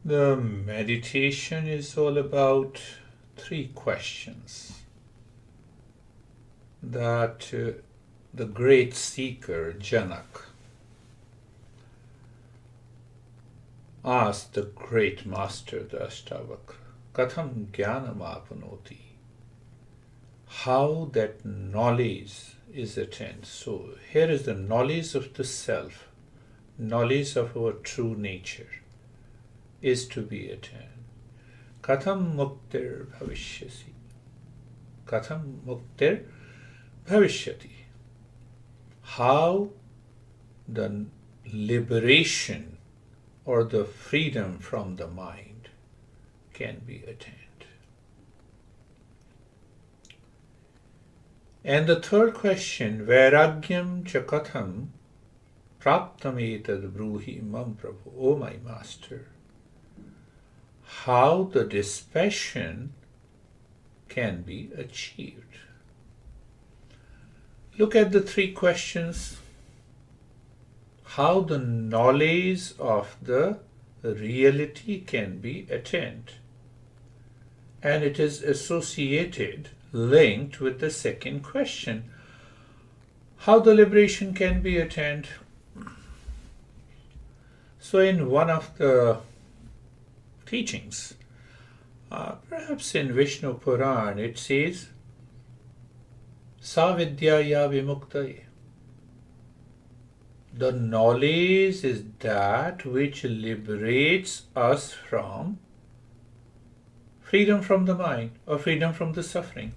The meditation is all about three questions that the great seeker Janak asked the great master, the Ashtavakra, Katham Jnanam Apnoti, how that knowledge is attained. So here is the knowledge of the self, knowledge of our true nature is to be attained. Katham muktir bhavishyasi. Katham muktir bhavishyati. How the liberation or the freedom from the mind can be attained. And the third question, Vairagyam chakatham praptam etad bruhi mam prabhu, O my master, how the dispassion can be achieved. Look at the three questions. How the knowledge of the reality can be attained. And it is associated, linked with the second question. How the liberation can be attained. So in one of the teachings, perhaps in Vishnu Puran, it says, Sa vidyaya vimuktaye. The knowledge is that which liberates us from freedom from the mind or freedom from the suffering.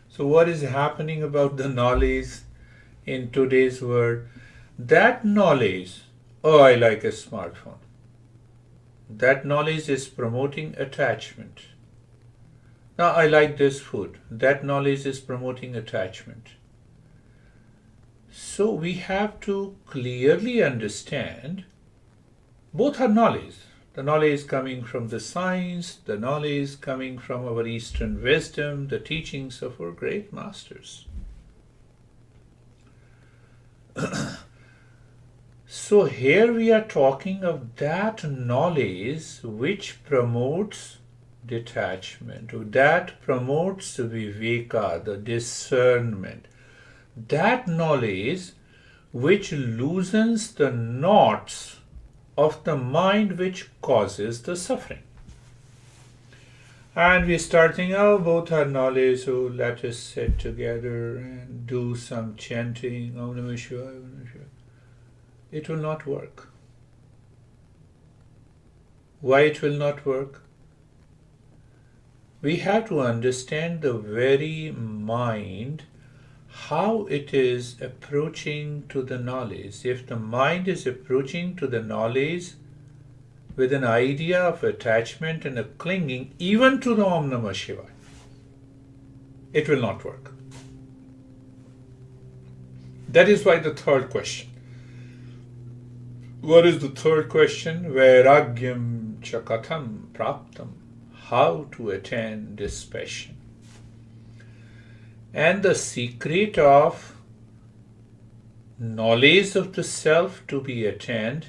So what is happening about the knowledge in today's world? That knowledge, oh, I like a smartphone. That knowledge is promoting attachment. Now, I like this food. That knowledge is promoting attachment. So we have to clearly understand both are knowledge. The knowledge coming from the science, the knowledge coming from our Eastern wisdom, the teachings of our great masters. So here we are talking of that knowledge which promotes detachment, that promotes viveka, the discernment. That knowledge which loosens the knots of the mind which causes the suffering. And we start thinking, oh, both are knowledge, so let us sit together and do some chanting, Om Namah Shivaya, Om Namah Shivaya. It will not work. Why it will not work? We have to understand the very mind, how it is approaching to the knowledge. If the mind is approaching to the knowledge with an idea of attachment and a clinging, even to the Om Namah Shivaya, it will not work. That is why the third question. What is the third question? Vairagyam chakatham praptam. How to attain dispassion. And the secret of knowledge of the self to be attained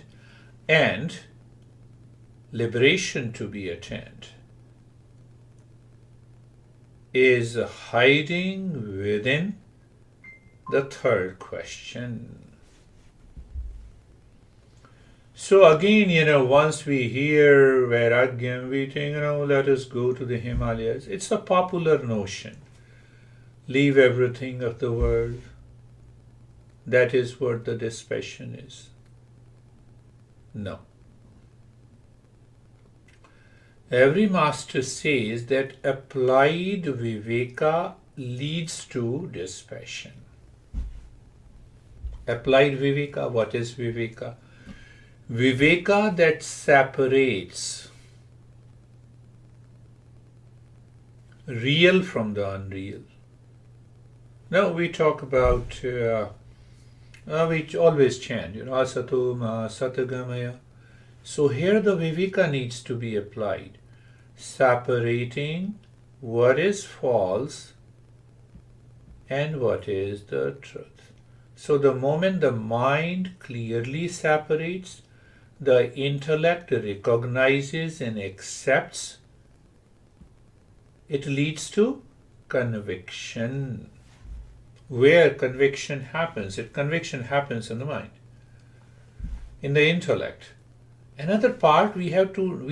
and liberation to be attained is hiding within the third question. So again, once we hear Vairagyam, we think, let us go to the Himalayas. It's a popular notion. Leave everything of the world. That is what the dispassion is. No. Every master says that applied viveka leads to dispassion. Applied viveka, what is viveka? Viveka that separates real from the unreal. Now we talk about, we always chant, asatoma, satagamaya. So here the viveka needs to be applied, separating what is false and what is the truth. So the moment the mind clearly separates, the intellect recognizes and accepts, it leads to conviction. Where conviction happens? Conviction happens in the mind, in the intellect. Another part we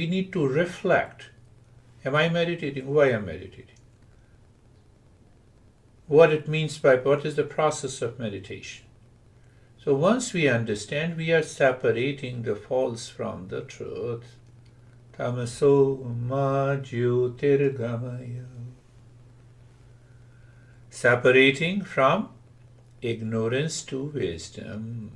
need to reflect. Am I meditating? Why am I meditating? What it means by what is the process of meditation? So once we understand, we are separating the false from the truth. Tamaso ma jyotirgamaya. Separating from ignorance to wisdom.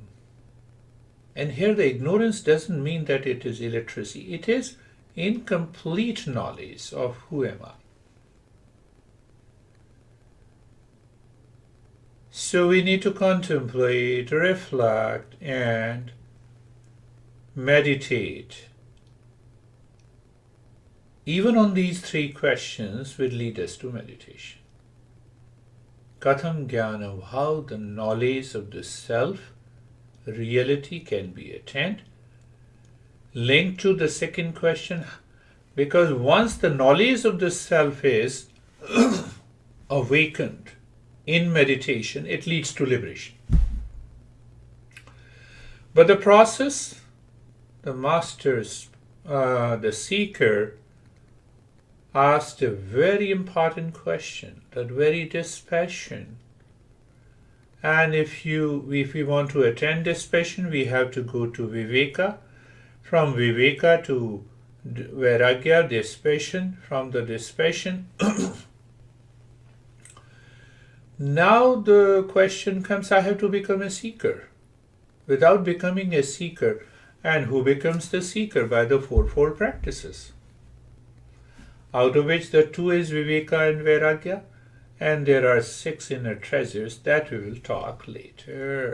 And here the ignorance doesn't mean that it is illiteracy. It is incomplete knowledge of who am I. So we need to contemplate, reflect, and meditate. Even on these three questions will lead us to meditation. Katham Jnanam, how the knowledge of the self, reality can be attained. Linked to the second question, because once the knowledge of the self is awakened in meditation, it leads to liberation. But the process, the masters, the seeker asked a very important question, that very dispassion. And if we want to attain dispassion, we have to go to Viveka. From Viveka to Vairagya, dispassion. From the dispassion, now the question comes, I have to become a seeker. Without becoming a seeker, and who becomes the seeker? By the fourfold practices, out of which the two is Viveka and Vairagya, and there are 6 inner treasures that we will talk later.